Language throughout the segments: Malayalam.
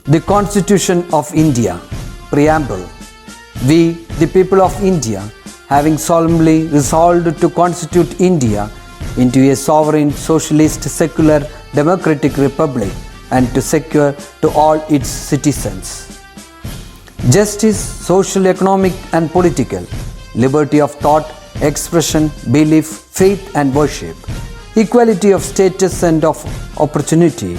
The Constitution of India, Preamble. We, the people of India, having solemnly resolved to constitute India into a sovereign, socialist, secular, democratic republic and to secure to all its citizens justice, social, economic and political, liberty of thought, expression, belief, faith and worship, equality of status and of opportunity,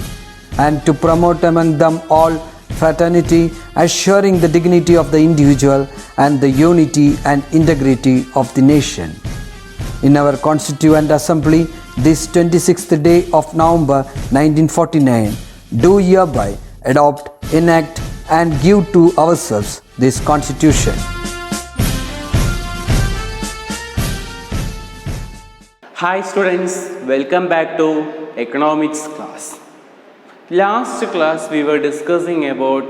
and to promote among them all fraternity, assuring the dignity of the individual and the unity and integrity of the nation. In our Constituent Assembly, this 26th day of November 1949, do hereby adopt, enact and give to ourselves this Constitution. Hi students, welcome back to economics class. Last class we were discussing about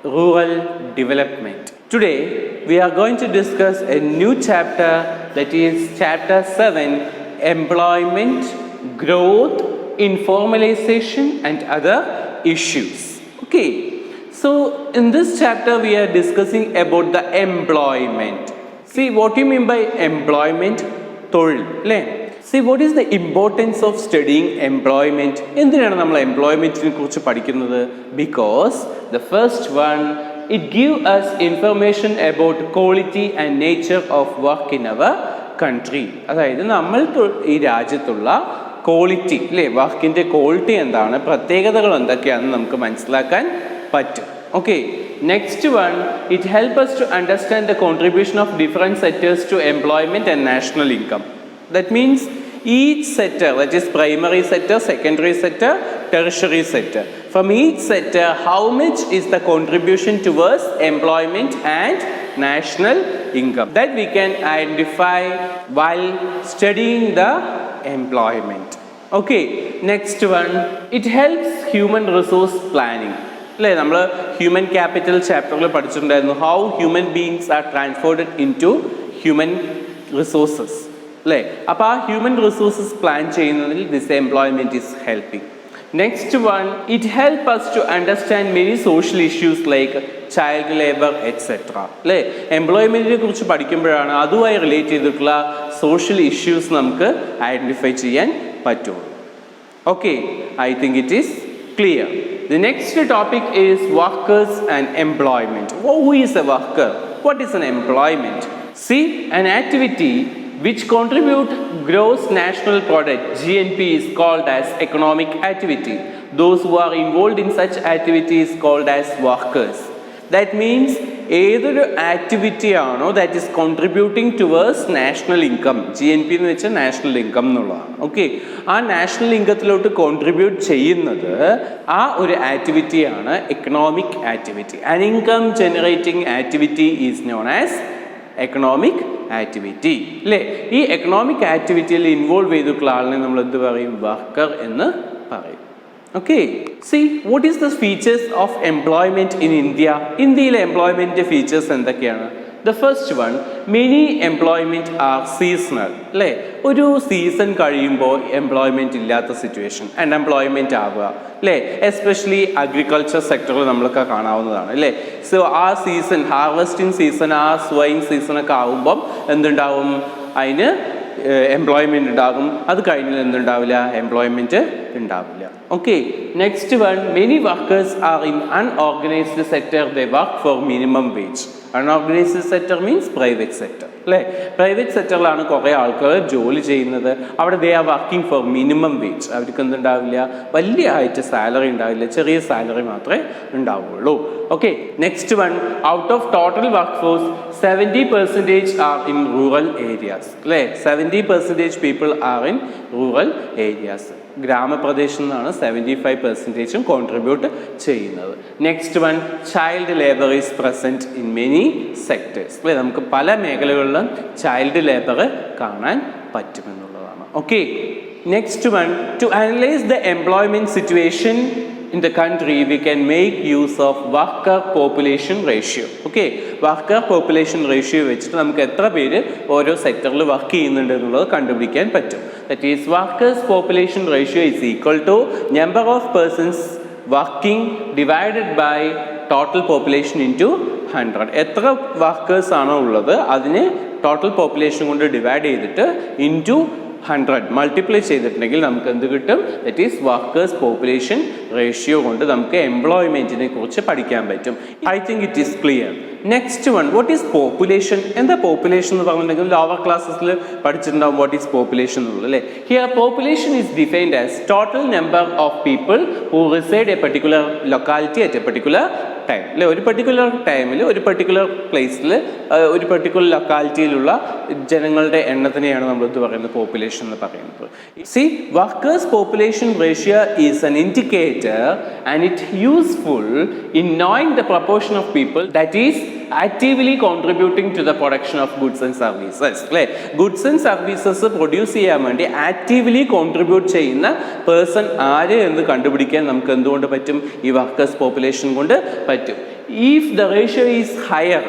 rural development. Today we are going to discuss a new chapter, that is chapter 7, employment, growth, informalization and other issues. Okay, so in this chapter we are discussing about the employment. See, what do you mean by employment? തൊഴിൽ അല്ലേ? See, what is the importance of studying employment? എന്തിനാണ് നമ്മൾ എംപ്ലോയ്മെൻറ്റിനെ കുറിച്ച് പഠിക്കുന്നത്? Because the first one, it gives us information about quality and nature of work in our country. അതായത് നമ്മൾ ഈ രാജ്യത്തുള്ള ക്വാളിറ്റി അല്ലേ, വർക്കിൻ്റെ ക്വാളിറ്റി എന്താണ്, പ്രത്യേകതകൾ എന്തൊക്കെയാണെന്ന് നമുക്ക് മനസ്സിലാക്കാൻ പറ്റും. Okay, next one, it helps us to understand the contribution of different sectors to employment and national income. That means each sector, that is primary sector, secondary sector, tertiary sector, from each sector how much is the contribution towards employment and national income, that we can identify while studying the employment. Okay, next one, it helps human resource planning. അല്ലേ, നമ്മൾ ഹ്യൂമൻ ക്യാപിറ്റൽ ചാപ്റ്ററിൽ പഠിച്ചിട്ടുണ്ടായിരുന്നു how human beings are transformed into human resources അല്ലേ. അപ്പോൾ ആ ഹ്യൂമൻ റിസോഴ്സസ് പ്ലാൻ ചെയ്യുന്നതിൽ this employment is helping. Next one, it help us to understand many social issues like child labour etcetera അല്ലേ. എംപ്ലോയ്മെൻറ്റിനെ കുറിച്ച് പഠിക്കുമ്പോഴാണ് അതുമായി റിലേറ്റ് ചെയ്തിട്ടുള്ള സോഷ്യൽ ഇഷ്യൂസ് നമുക്ക് ഐഡൻറ്റിഫൈ ചെയ്യാൻ പറ്റുള്ളൂ. Okay, I think it is clear. The next topic is workers and employment. Who is a worker? What is an employment? See, an activity which contribute gross national product GNP is called as economic activity. Those who are involved in such activity is called as workers. That means ഏതൊരു ആക്ടിവിറ്റി ആണോ that is contributing towards national income, GNP എന്ന് വെച്ചാൽ നാഷണൽ ഇൻകം എന്നുള്ളതാണ്. ഓക്കെ, ആ നാഷണൽ ഇൻകത്തിലോട്ട് കോൺട്രിബ്യൂട്ട് ചെയ്യുന്നത് ആ ഒരു ആക്ടിവിറ്റിയാണ് economic activity. An income generating activity is known as economic activity അല്ലേ. ഈ എക്കണോമിക് ആക്ടിവിറ്റിയിൽ ഇൻവോൾവ് ചെയ്തിട്ടുള്ള ആളിനെ നമ്മൾ എന്ത് പറയും? വർക്കർ എന്ന് പറയും. Okay, see, what is the features of employment in India? ഇന്ത്യയിലെ എംപ്ലോയ്മെൻറ്റ് ഫീച്ചേഴ്സ് എന്തൊക്കെയാണ്? The first one, many employment are seasonal അല്ലേ. ഒരു സീസൺ കഴിയുമ്പോൾ എംപ്ലോയ്മെൻറ്റ് ഇല്ലാത്ത സിറ്റുവേഷൻ, അൺഎംപ്ലോയ്മെൻറ്റ് ആവുക അല്ലേ. എസ്പെഷ്യലി അഗ്രികൾച്ചർ സെക്ടറിൽ നമ്മളൊക്കെ കാണാവുന്നതാണ് അല്ലേ. സോ ആ സീസൺ, ഹാർവെസ്റ്റിംഗ് സീസൺ, ആ സ്വയിങ് സീസണൊക്കെ ആകുമ്പം എന്തുണ്ടാവും? അതിന് എംപ്ലോയ്മെൻറ്റ് ഉണ്ടാകും. അത് കഴിഞ്ഞാൽ എന്തുണ്ടാവില്ല? എംപ്ലോയ്മെൻറ്റ് ഉണ്ടാവില്ല. Okay, next one, many workers are in unorganized sector, they work for minimum wage. Unorganized sector means private sector അല്ലേ. പ്രൈവറ്റ് സെക്ടറിലാണ് കുറേ ആൾക്കാർ ജോലി ചെയ്യുന്നത്. അവിടെ they are working for minimum wage. അവർക്ക് എന്തുണ്ടാവില്ല? വലിയ ആയിട്ട് സാലറി ഉണ്ടാവില്ല, ചെറിയ സാലറി മാത്രമേ ഉണ്ടാവുള്ളൂ. Okay, next one, out of total work force 70% are in rural areas അല്ലേ. 70% people are in rural areas. ഗ്രാമപ്രദേശത്തു നിന്നാണ് 75% കോൺട്രിബ്യൂട്ട് ചെയ്യുന്നത്. Next one, child labour is present in many sectors അല്ലേ. നമുക്ക് പല മേഖലകളിലും ചൈൽഡ് ലേബർ കാണാൻ പറ്റുമെന്നുള്ളതാണ്. Okay, next one, to analyse the employment situation in the country we can make use of worker population ratio. Okay, worker population ratio വെച്ചിട്ട് നമുക്ക് എത്ര പേര് ഓരോ സെക്ടറിൽ വർക്ക് ചെയ്യുന്നുണ്ട് എന്നുള്ളത് കണ്ടുപിടിക്കാൻ പറ്റും. That is, workers population ratio is equal to number of persons working divided by total population into 100. എത്ര വർക്കേഴ്സ് ആണോ ഉള്ളത് അതിനെ ടോട്ടൽ പോപ്പുലേഷൻ കൊണ്ട് ഡിവൈഡ് ചെയ്തിട്ട് ഇൻറ്റു 100 മൾട്ടിപ്ലൈ ചെയ്തിട്ടുണ്ടെങ്കിൽ നമുക്ക് എന്ത് കിട്ടും? That is workers population ratio കൊണ്ട് നമുക്ക് എംപ്ലോയ്മെൻറ്റിനെ കുറിച്ച് പഠിക്കാൻ പറ്റും. I think it is clear. Next one, what is population? എന്താ പോപ്പുലേഷൻ എന്ന് പറഞ്ഞിട്ടുണ്ടെങ്കിൽ ലോവർ ക്ലാസ്സസിൽ പഠിച്ചിട്ടുണ്ടാവും വാട്ട് ഈസ് പോപ്പുലേഷൻ എന്നുള്ളത് അല്ലേ. Here population is defined as total number of people who reside A particular locality at A particular time അല്ലെ. ഒരു പെർട്ടിക്കുലർ ടൈമിൽ ഒരു പെർട്ടിക്കുലർ പ്ലേസിൽ ഒരു പെർട്ടിക്കുലർ ലൊക്കാലിറ്റിയിലുള്ള ജനങ്ങളുടെ എണ്ണത്തിനെയാണ് നമ്മൾ ഇത് പറയുന്നത് പോപ്പുലേഷൻ എന്ന് പറയുന്നത്. C, workers population ratio is an indicator and it useful in knowing the proportion of people that is actively contributing to the production of goods and services. അല്ലേ, ഗുഡ്സ് ആൻഡ് സർവീസസ് പ്രൊഡ്യൂസ് ചെയ്യാൻ വേണ്ടി ആക്റ്റീവ്ലി കോൺട്രിബ്യൂട്ട് ചെയ്യുന്ന പേഴ്സൺ ആര് എന്ന് കണ്ടുപിടിക്കാൻ നമുക്ക് എന്തുകൊണ്ട് പറ്റും? ഈ വർക്കേഴ്സ് പോപ്പുലേഷൻ കൊണ്ട് പറ്റും. If the ratio is higher,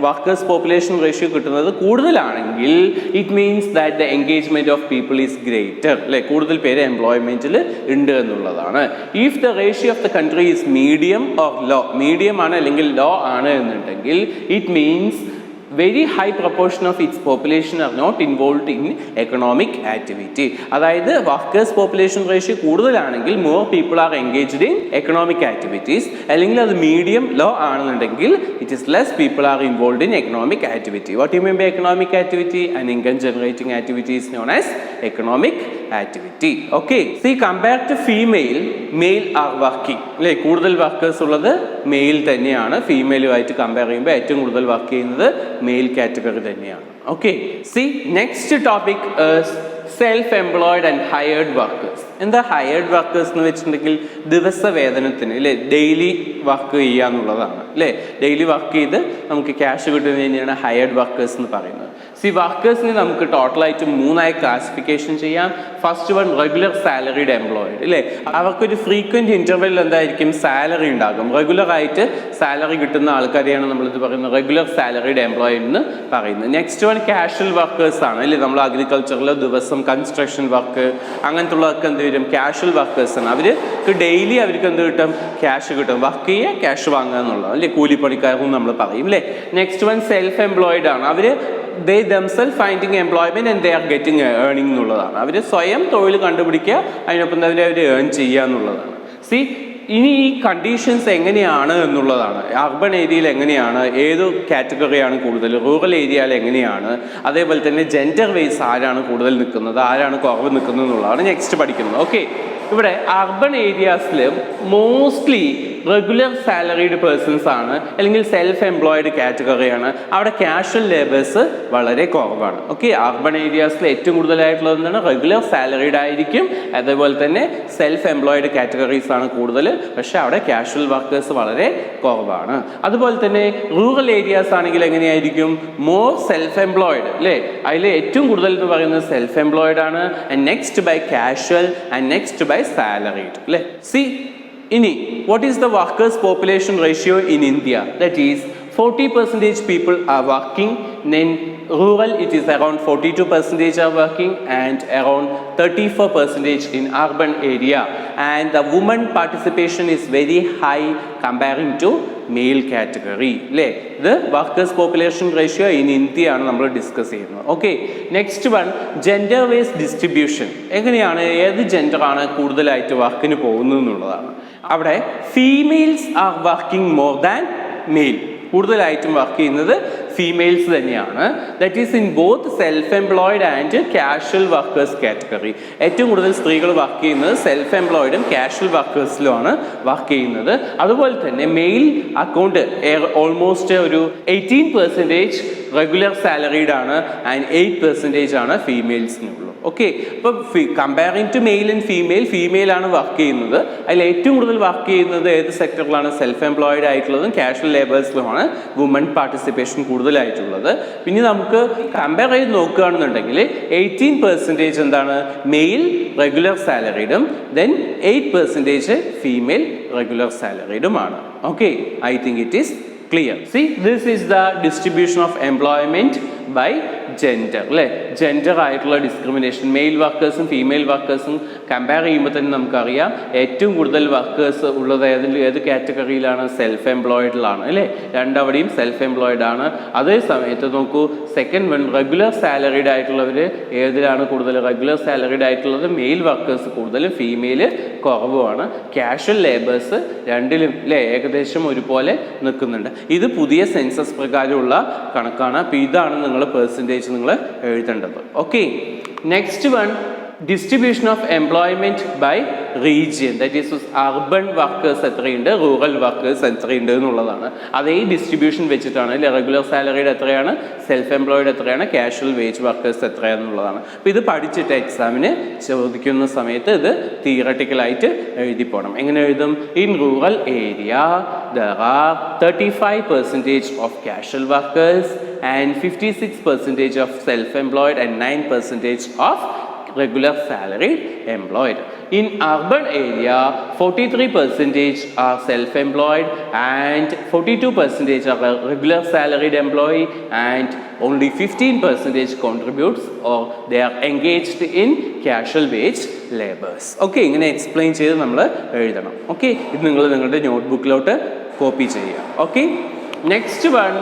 workers population ratio കിട്ടുന്നത് കൂടുതലാണെങ്കിൽ it means that the engagement of people is greater അല്ലേ, കൂടുതൽ പേര് എംപ്ലോയ്മെൻറ്റിൽ ഉണ്ട് എന്നുള്ളതാണ്. If the ratio of the country is medium or low, medium ആണ് അല്ലെങ്കിൽ ലോ ആണ് എന്നുണ്ടെങ്കിൽ it means very high proportion of its population are not involved in economic activity. അതായത് വർക്കേഴ്സ് പോപ്പുലേഷൻ റേഷ്യോ കൂടുതലാണെങ്കിൽ more people are engaged in economic activities. അല്ലെങ്കിൽ അത് മീഡിയം ലോ ആണെന്നുണ്ടെങ്കിൽ it is less people are involved in economic activity. What you mean by economic activity? And income generating activity is known as economic activity. Okay, see, compare to female, male are working അല്ലേ. കൂടുതൽ വർക്കേഴ്സ് ഉള്ളത് മെയിൽ തന്നെയാണ്. ഫീമെയിലുമായിട്ട് കമ്പയർ ചെയ്യുമ്പോൾ ഏറ്റവും കൂടുതൽ വർക്ക് ചെയ്യുന്നത് മെയിൽ കാറ്റഗറി തന്നെയാണ്. Okay, C, next topic self employed and hired workers. എന്താ ഹയേർഡ് വർക്കേഴ്സ് എന്ന് വെച്ചിട്ടുണ്ടെങ്കിൽ ദിവസവേതനത്തിന് അല്ലേ, ഡെയിലി വർക്ക് ചെയ്യുക എന്നുള്ളതാണ് അല്ലേ. ഡെയിലി വർക്ക് ചെയ്ത് നമുക്ക് ക്യാഷ് കിട്ടുന്നത് തന്നെയാണ് ഹയേർഡ് വർക്കേഴ്സ് എന്ന് പറയുന്നത്. സി, വർക്കേഴ്സിനെ നമുക്ക് ടോട്ടലായിട്ട് 3 ക്ലാസിഫിക്കേഷൻ ചെയ്യാം. First one, regular salaried employed അല്ലേ. അവർക്കൊരു ഫ്രീക്വൻറ്റ് ഇൻ്റർവെൽ എന്തായിരിക്കും? സാലറി ഉണ്ടാകും. റെഗുലർ ആയിട്ട് സാലറി കിട്ടുന്ന ആൾക്കാരെയാണ് നമ്മളിത് പറയുന്നത് റെഗുലർ സാലറീഡ് എംപ്ലോയിഡ് എന്ന് പറയുന്നത്. നെക്സ്റ്റ് വൺ കാഷ്വൽ വർക്കേഴ്സ് ആണ് അല്ലേ. നമ്മൾ അഗ്രികൾച്ചറിൽ ദിവസം കൺസ്ട്രക്ഷൻ വർക്ക് അങ്ങനത്തെ ഉള്ളതൊക്കെ എന്ത് വരും? കാഷ്വൽ വർക്കേഴ്സ് ആണ്. അവർക്ക് ഡെയിലി അവർക്ക് എന്ത് കിട്ടും? ക്യാഷ് കിട്ടും. വർക്ക് ചെയ്യുക, ക്യാഷ് വാങ്ങുക എന്നുള്ളത് അല്ലേ. കൂലിപ്പണിക്കാരും നമ്മൾ പറയും അല്ലേ. നെക്സ്റ്റ് വൺ സെൽഫ് എംപ്ലോയിഡ് ആണ്. അവർ they themselves finding employment and they are getting earning എന്നുള്ളതാണ്. അവർ സ്വയം തൊഴിൽ കണ്ടുപിടിക്കുക, അതിനൊപ്പം തന്നെ അവർ ഏൺ ചെയ്യുക എന്നുള്ളതാണ്. സി, ഇനി ഈ കണ്ടീഷൻസ് എങ്ങനെയാണ് എന്നുള്ളതാണ്. അർബൻ ഏരിയയിൽ എങ്ങനെയാണ്, ഏത് കാറ്റഗറിയാണ് കൂടുതൽ, റൂറൽ ഏരിയയിൽ എങ്ങനെയാണ്, അതേപോലെ തന്നെ ജെൻഡർ വൈസ് ആരാണ് കൂടുതൽ നിൽക്കുന്നത്, ആരാണ് കുറവ് നിൽക്കുന്നത് എന്നുള്ളതാണ് നെക്സ്റ്റ് പഠിക്കുന്നത്. ഓക്കെ, ഇവിടെ അർബൻ ഏരിയാസിൽ മോസ്റ്റ്ലി റെഗുലർ സാലറീഡ് പേഴ്സൺസ് ആണ് അല്ലെങ്കിൽ സെൽഫ് എംപ്ലോയിഡ് കാറ്റഗറിയാണ്. അവിടെ കാഷ്വൽ ലേബേഴ്സ് വളരെ കുറവാണ്. ഓക്കെ, അർബൻ ഏരിയാസിൽ ഏറ്റവും കൂടുതലായിട്ടുള്ളത് എന്താണ്? റെഗുലർ സാലറീഡ് ആയിരിക്കും. അതേപോലെ തന്നെ സെൽഫ് എംപ്ലോയിഡ് കാറ്റഗറീസ് ആണ് കൂടുതൽ. പക്ഷേ അവിടെ കാഷ്വൽ വർക്കേഴ്സ് വളരെ കുറവാണ്. അതുപോലെ തന്നെ റൂറൽ ഏരിയാസ് ആണെങ്കിൽ എങ്ങനെയായിരിക്കും? മോർ സെൽഫ് എംപ്ലോയിഡ് അല്ലേ. അതിൽ ഏറ്റവും കൂടുതൽ എന്ന് പറയുന്നത് സെൽഫ് എംപ്ലോയിഡ് ആണ്. And next by casual and next by salaried അല്ലേ. സി, ഇനി what is the workers population ratio in India? That is 40% people are working. Then rural it is around 42% are working and around 34% in urban area. And the woman participation is very high comparing to male category അല്ലേ. ഇത് workers population ratio in India ആണ് നമ്മൾ ഡിസ്കസ് ചെയ്യുന്നത്. Okay, next one, gender wise distribution. എങ്ങനെയാണ്, ഏത് ജെൻഡറാണ് കൂടുതലായിട്ട് വർക്കിന് പോകുന്നത് എന്നുള്ളതാണ്. അവിടെ females are working more than male. കൂടുതലായിട്ടും വർക്ക് ചെയ്യുന്നത് ഫീമെയിൽസ് തന്നെയാണ്. That is in both self employed and casual workers category. ഏറ്റവും കൂടുതൽ സ്ത്രീകൾ വർക്ക് ചെയ്യുന്നത് സെൽഫ് എംപ്ലോയിഡും കാഷ്വൽ വർക്കേഴ്സിലുമാണ് വർക്ക് ചെയ്യുന്നത്. അതുപോലെ തന്നെ മെയിൽ അക്കൗണ്ട് ഓൾമോസ്റ്റ് ഒരു 18% റെഗുലർ സാലറീഡ് ആണ് ആൻഡ് 8% ആണ് ഫീമെയിൽസിനുള്ളൂ. ഓക്കെ, അപ്പോൾ comparing to male and female ആണ് വർക്ക് ചെയ്യുന്നത്. അതിൽ ഏറ്റവും കൂടുതൽ വർക്ക് ചെയ്യുന്നത് ഏത് സെക്ടറിലാണ്? സെൽഫ് എംപ്ലോയിഡ് ആയിട്ടുള്ളതും കാഷ്വൽ ലേബേഴ്സിലുമാണ് വുമൺ പാർട്ടിസിപ്പേഷൻ കൂടുതലായിട്ടുള്ളത്. പിന്നെ നമുക്ക് കമ്പയർ ചെയ്ത് നോക്കുകയാണെന്നുണ്ടെങ്കിൽ 18% എന്താണ്? മെയിൽ റെഗുലർ സാലറീഡും ദെൻ 8% ഫീമെയിൽ റെഗുലർ സാലറീഡുമാണ്. ഓക്കെ, I think it is clear. See, this is the distribution of employment by gender അല്ലേ, ജെൻഡർ ആയിട്ടുള്ള ഡിസ്ക്രിമിനേഷൻ, മെയിൽ വർക്കേഴ്സും ഫീമെയിൽ വർക്കേഴ്സും കമ്പയർ ചെയ്യുമ്പോൾ തന്നെ നമുക്കറിയാം ഏറ്റവും കൂടുതൽ വർക്കേഴ്സ് ഉള്ളത് ഏത് കാറ്റഗറിയിലാണ്? സെൽഫ് എംപ്ലോയിഡിലാണ് അല്ലേ, രണ്ടവിടെയും സെൽഫ് എംപ്ലോയിഡ് ആണ്. അതേ സമയത്ത് നോക്കൂ, സെക്കൻഡ് വൺ റെഗുലർ സാലറീഡ് ആയിട്ടുള്ളവർ ഏതിലാണ് കൂടുതൽ? റെഗുലർ സാലറീഡ് ആയിട്ടുള്ളത് മെയിൽ വർക്കേഴ്സ് കൂടുതലും, ഫീമെയിൽ കുറവുമാണ്. കാഷ്വൽ ലേബേഴ്സ് രണ്ടിലും അല്ലേ ഏകദേശം ഒരുപോലെ നിൽക്കുന്നുണ്ട്. ഇത് പുതിയ സെൻസസ് പ്രകാരമുള്ള കണക്കാണ്. അപ്പോൾ ഇതാണ് നിങ്ങൾ പെർസെൻറ്റേജ് നിങ്ങൾ എഴുതേണ്ടത്. Okay, next one distribution of employment by region, that is urban workers എത്രയുണ്ട്, റൂറൽ വർക്കേഴ്സ് എത്രയുണ്ട് എന്നുള്ളതാണ്. അതേ ഡിസ്ട്രിബ്യൂഷൻ വെച്ചിട്ടാണ് അല്ലേ റെഗുലർ സാലറീഡ് എത്രയാണ്, സെൽഫ് എംപ്ലോയിഡ് എത്രയാണ്, കാഷ്വൽ വേജ് വർക്കേഴ്സ് എത്രയാണെന്നുള്ളതാണ്. അപ്പോൾ ഇത് പഠിച്ചിട്ട് എക്സാമിന് ചോദിക്കുന്ന സമയത്ത് ഇത് തിയറട്ടിക്കലായിട്ട് എഴുതി പോകണം. എങ്ങനെ എഴുതും? In rural area there are 35% of casual workers and 56% of self-employed and 9% of regular salaried employed. In urban area, 43% are self-employed and 42% are regular salaried employee and only 15% contributes or they are engaged in casual wage labours. Okay, ഇങ്ങനെ എക്സ്പ്ലെയിൻ ചെയ്ത് നമ്മൾ എഴുതണം. ഓക്കെ, ഇത് നിങ്ങൾ നിങ്ങളുടെ നോട്ട്ബുക്കിലോട്ട് കോപ്പി ചെയ്യുക. Okay, next one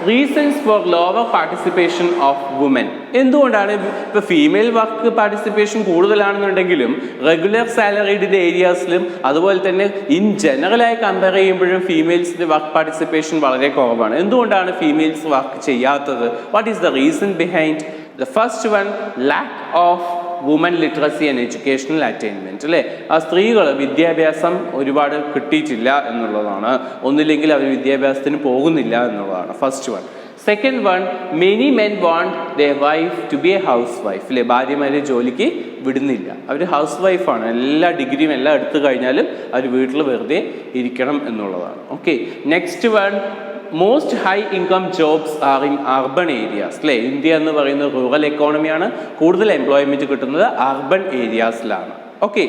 reasons for lower participation of woman. എന്തുകൊണ്ടാണ് ഇപ്പോൾ ഫീമെയിൽ വർക്ക് പാർട്ടിസിപ്പേഷൻ കൂടുതലാണെന്നുണ്ടെങ്കിലും റെഗുലർ സാലറീഡിൻ്റെ ഏരിയാസിലും അതുപോലെ തന്നെ ഇൻ ജനറലായി കമ്പയർ ചെയ്യുമ്പോഴും ഫീമെയിൽസിൻ്റെ വർക്ക് പാർട്ടിസിപ്പേഷൻ വളരെ കുറവാണ്. എന്തുകൊണ്ടാണ് ഫീമെയിൽസ് വർക്ക് ചെയ്യാത്തത്? What is the reason behind? The first one, lack of woman literacy and educational attainment അല്ലേ, ആ സ്ത്രീകൾ വിദ്യാഭ്യാസം ഒരുപാട് കിട്ടിയിട്ടില്ല എന്നുള്ളതാണ്. ഒന്നില്ലെങ്കിൽ അവർ വിദ്യാഭ്യാസത്തിന് പോകുന്നില്ല എന്നുള്ളതാണ് first one. Second one, many men want their wife to be a housewife അല്ലേ, ഭാര്യമാരെ ജോലിക്ക് വിടുന്നില്ല, അവർ ഹൗസ് വൈഫാണ്, എല്ലാ ഡിഗ്രിയും എല്ലാം എടുത്തു കഴിഞ്ഞാലും അവർ വീട്ടിൽ വെറുതെ ഇരിക്കണം എന്നുള്ളതാണ്. Okay, next one, most high income jobs are in urban areas അല്ലേ. ഇന്ത്യ എന്ന് പറയുന്നത് റൂറൽ എക്കോണമിയാണ്, കൂടുതൽ എംപ്ലോയ്മെൻറ്റ് കിട്ടുന്നത് അർബൻ ഏരിയാസിലാണ്. Okay,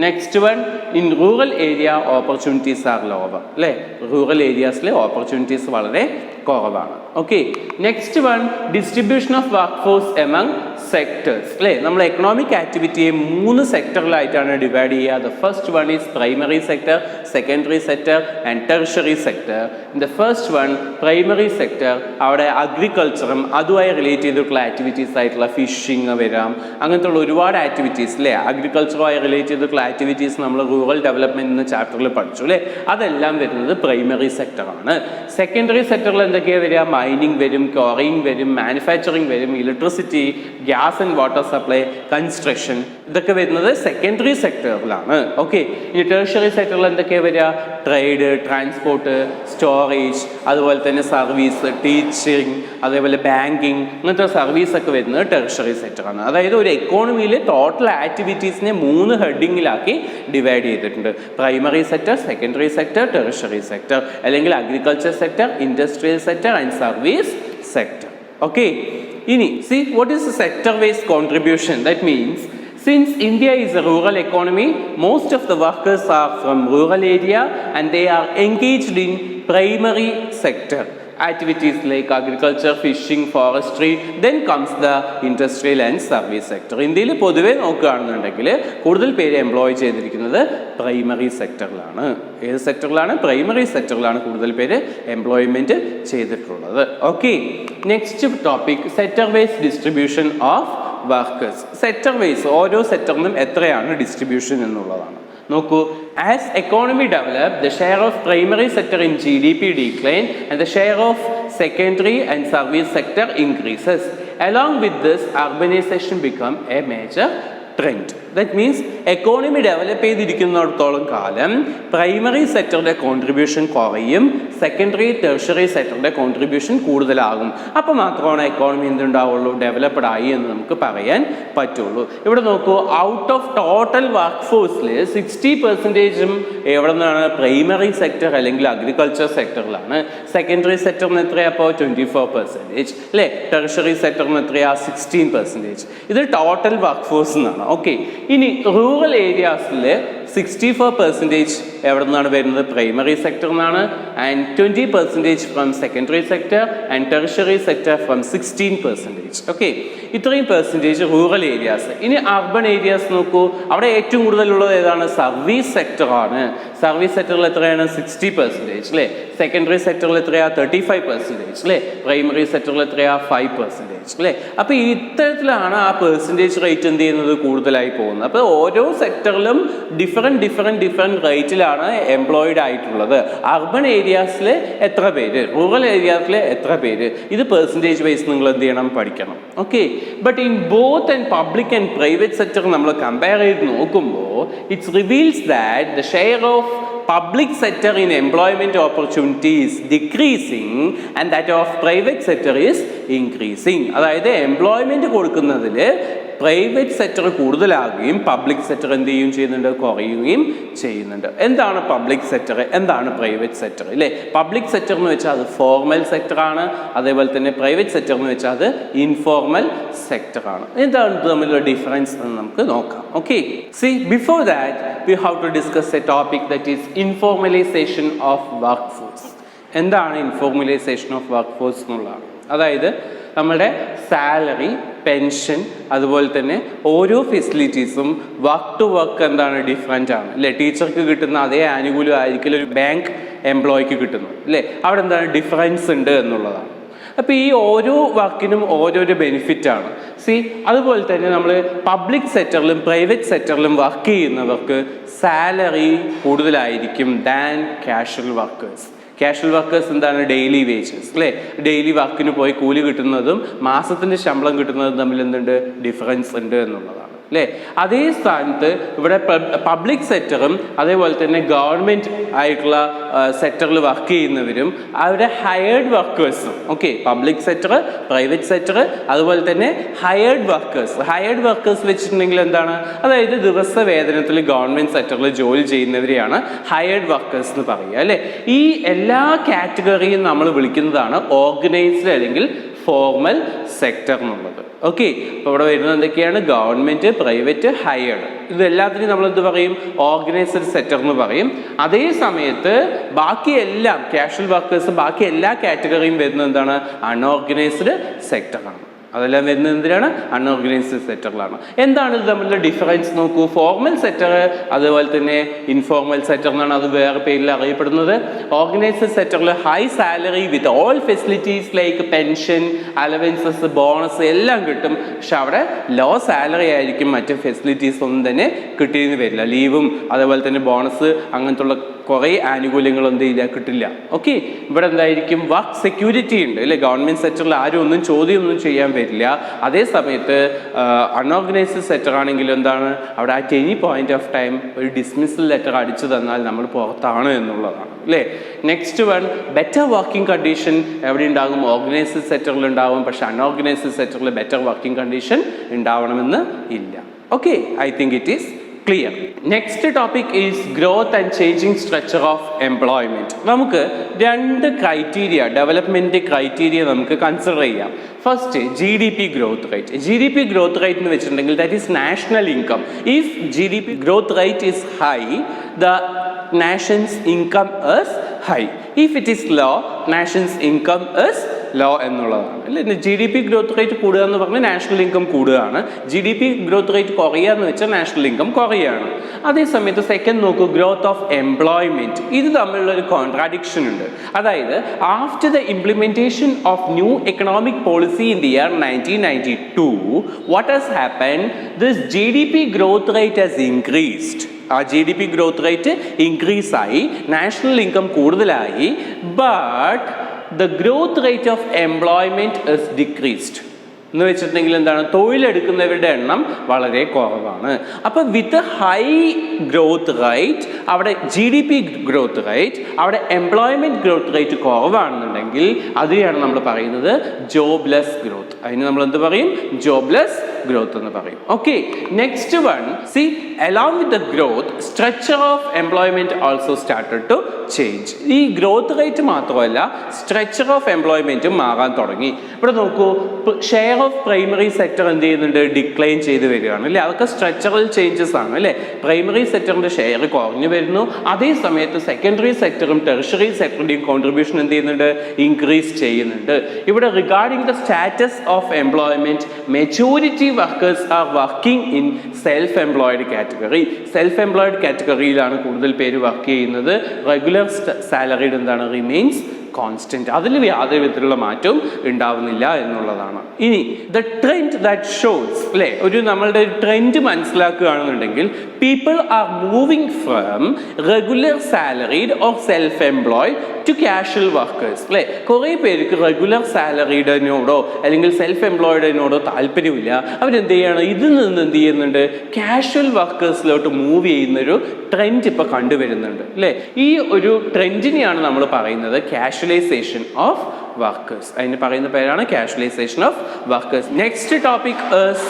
next one, in rural area opportunities are lower അല്ലേ, റൂറൽ ഏരിയാസിലെ ഓപ്പർച്യൂണിറ്റീസ് വളരെ കുറവാണ്. Okay, next one, distribution of work force among sectors അല്ലേ. നമ്മൾ എക്കണോമിക് ആക്ടിവിറ്റിയെ 3 സെക്ടറിലായിട്ടാണ് ഡിവൈഡ് ചെയ്യുക. The first one is primary sector, secondary sector and tertiary sector. The first one primary sector, അവിടെ അഗ്രികൾച്ചറും അതുമായി റിലേറ്റ് ചെയ്തിട്ടുള്ള ആക്ടിവിറ്റീസ് ആയിട്ടുള്ള ഫിഷിങ് വരാം, അങ്ങനത്തെ ഉള്ള ഒരുപാട് ആക്ടിവിറ്റീസ് അല്ലേ, അഗ്രികൾച്ചറുമായി റിലേറ്റ് ചെയ്തിട്ടുള്ള ആക്ടിവിറ്റീസ് നമ്മൾ റൂറൽ ഡെവലപ്മെൻറ്റ് എന്ന ചാപ്റ്ററിൽ പഠിച്ചു അല്ലേ, അതെല്ലാം വരുന്നത് പ്രൈമറി സെക്ടറാണ്. സെക്കൻഡറി സെക്ടറിൽ എന്തൊക്കെയാണ് വരിക? മൈനിങ് വരും, ക്വാറിയിങ് വരും, മാനുഫാക്ചറിങ് വരും, electricity, gas and water supply, construction, ഇതൊക്കെ വരുന്നത് സെക്കൻഡറി സെക്ടറിലാണ്. ഓക്കെ, ഇനി ടെർഷറി സെക്ടറിൽ എന്തൊക്കെയാണ് വരിക? ട്രേഡ്, ട്രാൻസ്പോർട്ട്, സ്റ്റോറേജ്, അതുപോലെ തന്നെ സർവീസ്, ടീച്ചിങ്, അതേപോലെ ബാങ്കിങ്, ഇങ്ങനത്തെ സർവീസൊക്കെ വരുന്നത് ടെർഷറി സെക്ടറാണ്. അതായത് ഒരു എക്കോണമിയിൽ ടോട്ടൽ ആക്ടിവിറ്റീസിനെ 3 ഹെഡിങ്ങിലാക്കി ഡിവൈഡ് ചെയ്തിട്ടുണ്ട്. Primary sector, secondary sector, tertiary sector, അല്ലെങ്കിൽ agriculture sector, industrial sector and service sector. Okay, ഇനി see what is the sector based contribution? That means since India is a rural economy, most of the workers are from rural area and they are engaged in primary sector activities like agriculture, fishing, forestry, then comes the industrial and service sector. ഇന്ത്യയിൽ പൊതുവെ നോക്കുകയാണെന്നുണ്ടെങ്കിൽ കൂടുതൽ പേര് എംപ്ലോയ് ചെയ്തിരിക്കുന്നത് പ്രൈമറി സെക്ടറിലാണ്. ഏത് സെക്ടറിലാണ്? പ്രൈമറി സെക്ടറിലാണ് കൂടുതൽ പേര് എംപ്ലോയ്മെൻറ്റ് ചെയ്തിട്ടുള്ളത്. Okay, next topic, sector wise distribution of workers. Sector vice ഓരോ സെക്ടറിനും എത്രയാണ് ഡിസ്ട്രിബ്യൂഷൻ എന്നുള്ളതാണ്. നോക്കൂ, as economy developed, the share of primary sector in GDP declined and the share of secondary and service sector increases. Along with this, urbanization become a major trend. That means economy develop ചെയ്തിരിക്കുന്നിടത്തോളം കാലം പ്രൈമറി സെക്ടറിൻ്റെ കോൺട്രിബ്യൂഷൻ കുറയും, സെക്കൻഡറി ടെർഷറി സെക്ടറിൻ്റെ കോൺട്രിബ്യൂഷൻ കൂടുതലാകും. അപ്പോൾ മാത്രമാണ് എക്കോണമി എന്തുണ്ടാവുള്ളൂ? ഡെവലപ്ഡ് ആയി എന്ന് നമുക്ക് പറയാൻ പറ്റുള്ളൂ. ഇവിടെ നോക്കൂ, ഔട്ട് ഓഫ് ടോട്ടൽ വർക്ക് ഫോഴ്സിൽ 60% എവിടെ നിന്നാണ്? പ്രൈമറി സെക്ടർ അല്ലെങ്കിൽ അഗ്രികൾച്ചർ സെക്ടറിലാണ്. സെക്കൻഡറി സെക്ടറിന് എത്രയാണ്? അപ്പോൾ 24% അല്ലേ. ടെർഷറി സെക്ടറിന് എത്രയാണ്? 16%. ഇത് ടോട്ടൽ വർക്ക് ഫോഴ്സ് എന്നാണ്. ഓക്കെ, ഇനി റൂറൽ ഏരിയാസിൽ 64% എവിടെ നിന്നാണ് വരുന്നത്? പ്രൈമറി സെക്ടർ നിന്നാണ്. And 20% from secondary sector and tertiary sector from 16%. Okay, ഇത്രയും പെർസെൻറ്റേജ് റൂറൽ ഏരിയാസ്. ഇനി അർബൻ ഏരിയാസ് നോക്കൂ. അവിടെ ഏറ്റവും കൂടുതലുള്ളത് ഏതാണ്? സർവീസ് സെക്ടറാണ്. സർവീസ് സെക്ടറിൽ എത്രയാണ്? 60%. അല്ലേ? സെക്കൻഡറി സെക്ടറിൽ എത്രയാ? 35%. അല്ലേ? പ്രൈമറി സെക്ടറിൽ എത്രയാ? 5%. അല്ലേ? അപ്പോൾ ഇത്തരത്തിലാണ് ആ പെർസെൻറ്റേജ് റേറ്റ് എന്ത് ചെയ്യുന്നത്? കൂടുതലായി പോകുന്നത്. അപ്പോൾ ഓരോ സെക്ടറിലും ഡിഫറെൻറ്റ് റേറ്റിലാണ് എംപ്ലോയിഡ് ആയിട്ടുള്ളത്. അർബൻ ഏരിയാസിൽ എത്ര പേര്, റൂറൽ ഏരിയാസിൽ എത്ര പേര്, ഇത് പെർസെൻറ്റേജ് വൈസ് നിങ്ങൾ എന്ത് ചെയ്യണം? പഠിക്കണം. Okay, but in both and public and private sector നമ്മൾ കമ്പയർ ചെയ്ത് നോക്കുമ്പോൾ it's reveals that the share of public sector in employment opportunity is decreasing and that of private sector is increasing. അതായത് എംപ്ലോയ്മെൻറ്റ് കൊടുക്കുന്നതിൽ പ്രൈവറ്റ് സെക്ടർ കൂടുതലാകുകയും പബ്ലിക് സെക്ടർ എന്ത് ചെയ്യുകയും ചെയ്യുന്നുണ്ട്? കുറയുകയും ചെയ്യുന്നുണ്ട്. എന്താണ് പബ്ലിക് സെക്ടർ, എന്താണ് പ്രൈവറ്റ് സെക്ടർ? അല്ലേ? പബ്ലിക് സെക്ടർ എന്ന് വെച്ചാൽ അത് ഫോർമൽ സെക്ടറാണ്. അതേപോലെ തന്നെ പ്രൈവറ്റ് സെക്ടർ എന്ന് വെച്ചാൽ അത് ഇൻഫോർമൽ സെക്ടറാണ്. എന്താണ് തമ്മിലുള്ള ഡിഫറൻസ് എന്ന് നമുക്ക് നോക്കാം. Okay, C before that we have to discuss a topic that is informalisation of workforce. എന്താണ് ഇൻഫോർമലൈസേഷൻ ഓഫ് വർക്ക് ഫോഴ്സ് എന്നുള്ളതാണ്. അതായത് നമ്മുടെ സാലറി, പെൻഷൻ, അതുപോലെ തന്നെ ഓരോ ഫെസിലിറ്റീസും വർക്ക് ടു വർക്ക് എന്താണ്? ഡിഫറെൻ്റ് ആണ്. അല്ലേ? ടീച്ചർക്ക് കിട്ടുന്ന അതേ ആനുകൂല്യം ആയിരിക്കില്ല ഒരു ബാങ്ക് എംപ്ലോയിക്ക് കിട്ടുന്നത്. അല്ലേ? അവിടെ എന്താണ്? ഡിഫറൻസ് ഉണ്ട് എന്നുള്ളതാണ്. അപ്പോൾ ഈ ഓരോ വർക്കിനും ഓരോരോ ബെനിഫിറ്റാണ്. അതുപോലെ തന്നെ നമ്മൾ പബ്ലിക് സെക്ടറിലും പ്രൈവറ്റ് സെക്ടറിലും വർക്ക് ചെയ്യുന്നവർക്ക് സാലറി കൂടുതലായിരിക്കും than casual workers. Casual workers എന്താണ്? Daily wages. അല്ലേ? ഡെയിലി വർക്കിന് പോയി കൂലി കിട്ടുന്നതും മാസത്തിൻ്റെ ശമ്പളം കിട്ടുന്നതും തമ്മിൽ എന്തുണ്ട്? ഡിഫറൻസ് ഉണ്ട് എന്നുള്ളതാണ്. അല്ലേ? അതേ സ്ഥാനത്ത് ഇവിടെ പബ്ലിക് സെക്ടറും അതേപോലെ തന്നെ ഗവൺമെൻറ് ആയിട്ടുള്ള സെക്ടറിൽ വർക്ക് ചെയ്യുന്നവരും അവരുടെ ഹയേർഡ് വർക്കേഴ്സും, okay, public sector, private sector, അതുപോലെ തന്നെ ഹയേർഡ് വർക്കേഴ്സ് വെച്ചിട്ടുണ്ടെങ്കിൽ എന്താണ്? അതായത് ദിവസ വേതനത്തിൽ ഗവൺമെൻറ് സെക്ടറിൽ ജോലി ചെയ്യുന്നവരെയാണ് ഹയേർഡ് വർക്കേഴ്സ് എന്ന് പറയുക. അല്ലേ? ഈ എല്ലാ കാറ്റഗറിയും നമ്മൾ വിളിക്കുന്നതാണ് ഓർഗനൈസ്ഡ് അല്ലെങ്കിൽ ഫോർമൽ സെക്ടർ എന്നുള്ളത്. ഓക്കെ, അപ്പോൾ ഇവിടെ വരുന്നത് എന്തൊക്കെയാണ്? Government, private, hired. ഇതെല്ലാത്തിനും നമ്മളെന്ത് പറയും? ഓർഗനൈസ്ഡ് സെക്ടർ എന്ന് പറയും. അതേ സമയത്ത് ബാക്കി എല്ലാം കാഷ്വൽ വർക്കേഴ്സ്, ബാക്കി എല്ലാ കാറ്റഗറിയും വരുന്നത് എന്താണ്? അൺഓർഗനൈസ്ഡ് സെക്ടറാണ്. അതെല്ലാം വരുന്നത് എന്തിനാണ്? അൺഓർഗനൈസ്ഡ് സെക്ടറിലാണ്. എന്താണ് ഇത് തമ്മിലുള്ള ഡിഫറൻസ് നോക്കൂ. ഫോർമൽ സെക്ടർ അതുപോലെ തന്നെ ഇൻഫോർമൽ സെക്ടർ എന്നാണ് അത് വേറെ പേരിൽ അറിയപ്പെടുന്നത്. ഓർഗനൈസ്ഡ് സെക്ടറിൽ high salary with all facilities like pension, allowances, bonus എല്ലാം കിട്ടും. പക്ഷെ അവിടെ ലോ സാലറി ആയിരിക്കും. മറ്റ് ഫെസിലിറ്റീസ് ഒന്നും തന്നെ കിട്ടിയെന്ന് വരില്ല. ലീവും അതേപോലെ തന്നെ ബോണസ് അങ്ങനത്തുള്ള കുറേ ആനുകൂല്യങ്ങളൊന്നും ഇല്ല, കിട്ടില്ല. ഓക്കെ, ഇവിടെ എന്തായിരിക്കും? വർക്ക് സെക്യൂരിറ്റി ഉണ്ട്. അല്ലേ? ഗവൺമെൻറ് സെക്ടറിൽ ആരും ഒന്നും ചോദ്യമൊന്നും ചെയ്യാൻ വരില്ല. അതേ സമയത്ത് അൺഓർഗനൈസ്ഡ് സെക്ടർ ആണെങ്കിൽ എന്താണ്? അവിടെ at any point of time ഒരു ഡിസ്മിസൽ ലെറ്റർ അടിച്ചു തന്നാൽ നമ്മൾ പുറത്താണ് എന്നുള്ളതാണ്. അല്ലേ? Next one, better working condition എവിടെ ഉണ്ടാകും? ഓർഗനൈസ്ഡ് സെക്ടറിൽ ഉണ്ടാകും. പക്ഷെ അൺഓർഗനൈസ്ഡ് സെക്ടറിൽ ബെറ്റർ വർക്കിംഗ് കണ്ടീഷൻ ഉണ്ടാവണമെന്ന് ഇല്ല. Okay, I think it is clear. Next topic is growth and changing structure of employment. നമുക്ക് രണ്ട് ക്രൈറ്റീരിയ, ഡെവലപ്മെൻറ്റ് ക്രൈറ്റീരിയ നമുക്ക് കൺസിഡർ ചെയ്യാം. First, GDP growth rate. GDP growth rate എന്ന് വെച്ചിട്ടുണ്ടെങ്കിൽ that is national income. If GDP growth rate is high, the nation's income is high. If it is low, nation's income is low എന്നുള്ളതാണ്. അല്ലേ? GDP ഗ്രോത്ത് റേറ്റ് കൂടുക എന്ന് പറഞ്ഞാൽ നാഷണൽ ഇൻകം കൂടുകയാണ്. GDP ഗ്രോത്ത് റേറ്റ് കുറയുക എന്ന് വെച്ചാൽ നാഷണൽ ഇൻകം കുറയുകയാണ്. അതേസമയത്ത് സെക്കൻഡ് നോക്കൂ, ഗ്രോത്ത് ഓഫ് എംപ്ലോയ്മെൻറ്റ്. ഇത് തമ്മിലുള്ള ഒരു കോൺട്രാഡിക്ഷൻ ഉണ്ട്. അതായത് after the implementation of new economic policy in the year 1992, what has happened? This GDP growth rate has increased. ആ GDP ഗ്രോത്ത് റേറ്റ് ഇൻക്രീസ് ആയി, നാഷണൽ ഇൻകം കൂടുതലായി, but the growth rate of employment is decreased. എന്ന് വെച്ചിട്ടുണ്ടെങ്കിൽ എന്താണ്? തൊഴിലെടുക്കുന്നവരുടെ എണ്ണം വളരെ കുറവാണ്. അപ്പോൾ വിത്ത് ഹൈ ഗ്രോത്ത് റേറ്റ്, അവിടെ GDP ഗ്രോത്ത് റേറ്റ്, അവിടെ എംപ്ലോയ്മെൻറ്റ് ഗ്രോത്ത് റേറ്റ് കുറവാണെന്നുണ്ടെങ്കിൽ അതിനെയാണ് നമ്മൾ പറയുന്നത് ജോബ്ലെസ് ഗ്രോത്ത്. അതിന് നമ്മൾ എന്ത് പറയും? ജോബ്ലെസ് ഗ്രോത്ത് എന്ന് പറയും. Okay, next one, C along with the growth, structure of employment also started to change. ഈ ഗ്രോത്ത് റേറ്റ് മാത്രമല്ല സ്ട്രക്ചർ ഓഫ് എംപ്ലോയ്മെൻറ്റും മാറാൻ തുടങ്ങി. ഇവിടെ നോക്കൂ, ഷെയർ ഓഫ് പ്രൈമറി സെക്ടർ എന്ത് ചെയ്യുന്നുണ്ട്, ഡിക്ലൈൻ ചെയ്ത് വരികയാണ് അല്ലേ. അതൊക്കെ സ്ട്രക്ചറൽ ചേഞ്ചസ് ആണ് അല്ലേ. പ്രൈമറി സെക്ടറിൻ്റെ ഷെയർ കുറഞ്ഞു വരുന്നു, അതേ സമയത്ത് സെക്കൻഡറി സെക്ടറും ടെർഷറി സെക്ടറിൻ്റെയും കോൺട്രിബ്യൂഷൻ എന്ത് ചെയ്യുന്നുണ്ട്, ഇൻക്രീസ് ചെയ്യുന്നുണ്ട്. ഇവിടെ regarding the status of employment, majority workers are working in self employed category. Self employed കാറ്റഗറിയിലാണ് കൂടുതൽ പേര് വർക്ക് ചെയ്യുന്നത്. റെഗുലർ സാലറിഡ് എന്താണ്, റിമെയിൻസ് കോൺസ്റ്റന്റ്. അതിൽ യാതൊരു വിധത്തിലുള്ള മാറ്റവും ഉണ്ടാവുന്നില്ല എന്നുള്ളതാണ്. ഇനി ദ ട്രെൻഡ് ദാറ്റ് ഷോസ് അല്ലേ, നമ്മളുടെ ട്രെൻഡ് മനസ്സിലാക്കുകയാണെന്നുണ്ടെങ്കിൽ people are moving from regular salaried or self employed to casual workers അല്ലേ. കുറേ പേർക്ക് റെഗുലർ സാലറീഡിനോടോ അല്ലെങ്കിൽ സെൽഫ് എംപ്ലോയിഡിനോടോ താല്പര്യമില്ല. അവരെന്ത് ചെയ്യണം, ഇതിൽ നിന്ന് എന്ത് ചെയ്യുന്നുണ്ട്, കാഷ്വൽ വർക്കേഴ്സിലോട്ട് മൂവ് ചെയ്യുന്നൊരു ട്രെൻഡ് ഇപ്പോൾ കണ്ടുവരുന്നുണ്ട് അല്ലേ. ഈ ഒരു ട്രെൻഡിനെയാണ് നമ്മൾ പറയുന്നത് കാഷ്വലൈസേഷൻ ഓഫ് വർക്കേഴ്സ്. അതിന് പറയുന്ന പേരാണ് casualisation of workers. Next topic is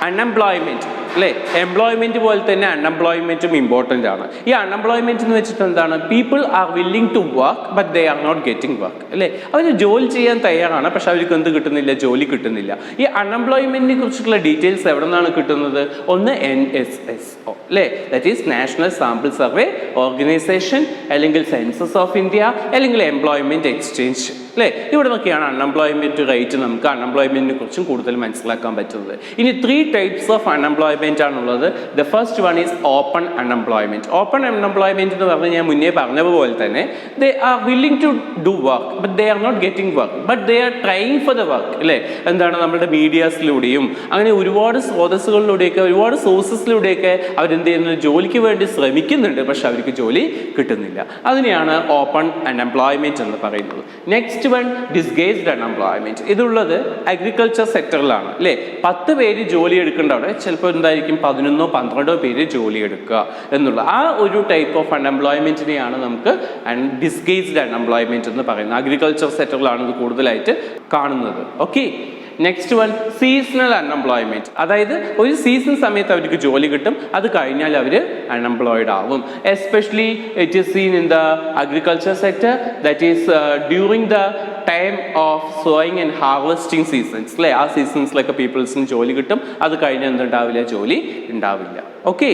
unemployment അല്ലേ. എംപ്ലോയ്മെൻറ്റ് പോലെ തന്നെ അൺഎംപ്ലോയ്മെൻറ്റും ഇമ്പോർട്ടൻ്റ് ആണ്. ഈ അൺഎംപ്ലോയ്മെൻറ്റ് എന്ന് വെച്ചിട്ട് എന്താണ്, people are willing to work but they are not getting work അല്ലേ. അവർ ജോലി ചെയ്യാൻ തയ്യാറാണ്, പക്ഷെ അവർക്ക് എന്ത് കിട്ടുന്നില്ല, ജോലി കിട്ടുന്നില്ല. ഈ അൺഎംപ്ലോയ്മെൻറ്റിനെ കുറിച്ചിട്ടുള്ള ഡീറ്റെയിൽസ് എവിടെ നിന്നാണ് കിട്ടുന്നത്, ഒന്ന് NSSO അല്ലേ, that is national sample survey organisation, അല്ലെങ്കിൽ സെൻസസ് ഓഫ് ഇന്ത്യ, അല്ലെങ്കിൽ എംപ്ലോയ്മെൻറ്റ് എക്സ്ചേഞ്ച് അല്ലേ. ഇവിടെ നിന്നൊക്കെയാണ് അൺഎംപ്ലോയ്മെൻറ്റ് റേറ്റ് നമുക്ക് അൺഎംപ്ലോയ്മെൻറ്റിനെ കുറിച്ചും കൂടുതൽ മനസ്സിലാക്കാൻ പറ്റുന്നത്. ഇനി 3 ടൈപ്സ് ഓഫ് അൺഎംപ്ലോയ്മെൻറ്റ് ആണുള്ളത്. The first one is open unemployment. Open unemployment എന്ന് പറഞ്ഞാൽ ഞാൻ മുന്നേ പറഞ്ഞതുപോലെ തന്നെ they are willing to do work but they are not getting work but they are trying for the work അല്ലേ. എന്താണ്, നമ്മുടെ മീഡിയാസിലൂടെയും അങ്ങനെ ഒരുപാട് സ്രോതസ്സുകളിലൂടെയൊക്കെ ഒരുപാട് സോഴ്സസിലൂടെയൊക്കെ അവരെന്ത് ചെയ്യുന്നത്, ജോലിക്ക് വേണ്ടി ശ്രമിക്കുന്നുണ്ട്, പക്ഷെ അവർക്ക് ജോലി കിട്ടുന്നില്ല. അതിനെയാണ് ഓപ്പൺ അൺഎംപ്ലോയ്മെൻറ്റ് എന്ന് പറയുന്നത്. Next one disguised unemployment. ഇതുള്ളത് അഗ്രികൾച്ചർ സെക്ടറിലാണ് അല്ലേ. 10 പേര് ജോലി എടുക്കേണ്ട അവിടെ ചിലപ്പോൾ എന്തായിരിക്കും 11 or 12 പേര് ജോലി എടുക്കുക എന്നുള്ള ആ ഒരു ടൈപ്പ് ഓഫ് അൺഎംപ്ലോയ്മെൻറ്റിനെയാണ് നമുക്ക് ഡിസ്ഗേസ്ഡ് അൺഎംപ്ലോയ്മെൻറ്റ് എന്ന് പറയുന്നത്. അഗ്രികൾച്ചർ സെക്ടറിലാണ് ഇത് കൂടുതലായിട്ട് കാണുന്നത്. Okay, next one seasonal unemployment. അതായത് ഒരു സീസൺ സമയത്ത് അവർക്ക് ജോലി കിട്ടും, അത് കഴിഞ്ഞാൽ അവർ അൺഎംപ്ലോയിഡ് ആവും. Especially it is seen in the agriculture sector, that is during the time of sowing and harvesting seasons അല്ലേ. ആ സീസൺസിലൊക്കെ പീപ്പിൾസിന് ജോലി കിട്ടും, അത് കഴിഞ്ഞാൽ എന്തുണ്ടാവില്ല, ജോലി ഉണ്ടാവില്ല. Okay,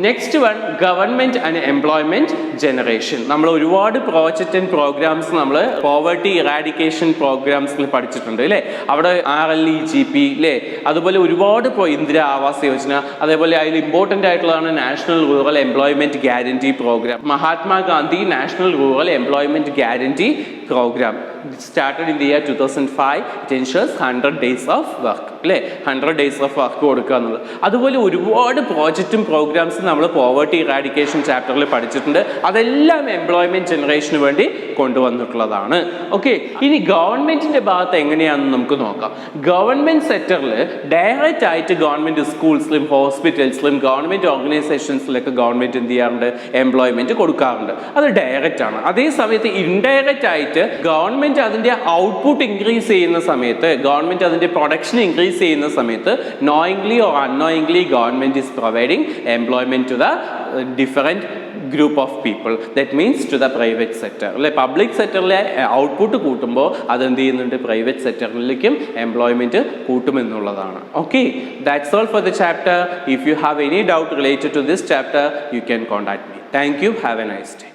next one government and employment generation. നമ്മൾ ഒരുപാട് പ്രോജക്റ്റ് ആൻഡ് പ്രോഗ്രാംസ് നമ്മൾ പോവർട്ടി ഇറാഡിക്കേഷൻ പ്രോഗ്രാംസിൽ പഠിച്ചിട്ടുണ്ട് അല്ലേ. അവിടെ RLEGP അല്ലേ, അതുപോലെ ഒരുപാട് ഇന്ദിര ആവാസ് യോജന, അതേപോലെ അതിൽ ഇമ്പോർട്ടൻ്റ് ആയിട്ടുള്ളതാണ് national rural employment guarantee programme. Mahatma Gandhi national rural employment guarantee programme started in the year 2005. It ensures 100 days of work അല്ലേ, 100 days of work കൊടുക്കുക എന്നുള്ളത്. അതുപോലെ ഒരുപാട് പ്രോജക്റ്റും പ്രോഗ്രാംസും നമ്മൾ പോവർട്ടി ഇറാഡിക്കേഷൻ ചാപ്റ്ററിൽ പഠിച്ചിട്ടുണ്ട്. അതെല്ലാം എംപ്ലോയ്മെൻറ്റ് ജനറേഷന് വേണ്ടി കൊണ്ടുവന്നിട്ടുള്ളതാണ്. ഓക്കെ, ഇനി ഗവൺമെൻറ്റിൻ്റെ ഭാഗത്ത് എങ്ങനെയാണെന്ന് നമുക്ക് നോക്കാം. ഗവൺമെൻറ് സെക്ടറിൽ ഡയറക്റ്റ് ആയിട്ട് ഗവൺമെൻറ് സ്കൂൾസിലും ഹോസ്പിറ്റൽസിലും ഗവൺമെൻറ് ഓർഗനൈസേഷൻസിലൊക്കെ ഗവൺമെൻറ് എന്ത് ചെയ്യാറുണ്ട്, എംപ്ലോയ്മെൻറ്റ് കൊടുക്കാറുണ്ട്. അത് ഡയറക്റ്റ് ആണ്. അതേ സമയത്ത് ഇൻഡയറക്റ്റ് ആയിട്ട് ഗവൺമെൻറ് അതിൻ്റെ ഔട്ട്പുട്ട് ഇൻക്രീസ് ചെയ്യുന്ന സമയത്ത്, ഗവൺമെൻറ് അതിൻ്റെ പ്രൊഡക്ഷൻ ഇൻക്രീസ് ചെയ്യുന്ന സമയത്ത് knowingly or unknowingly government is providing employment to the different group of people. That means to the private sector അല്ലെ. പബ്ലിക് സെക്ടറിലെ ഔട്ട്പുട്ട് കൂട്ടുമ്പോൾ അതെന്ത് ചെയ്യുന്നുണ്ട്, പ്രൈവറ്റ് സെക്ടറിലേക്കും എംപ്ലോയ്മെൻറ്റ് കൂട്ടുമെന്നുള്ളതാണ്. Okay, that's all for the chapter. If you have any doubt related to this chapter you can contact me. Thank you. Have a nice day.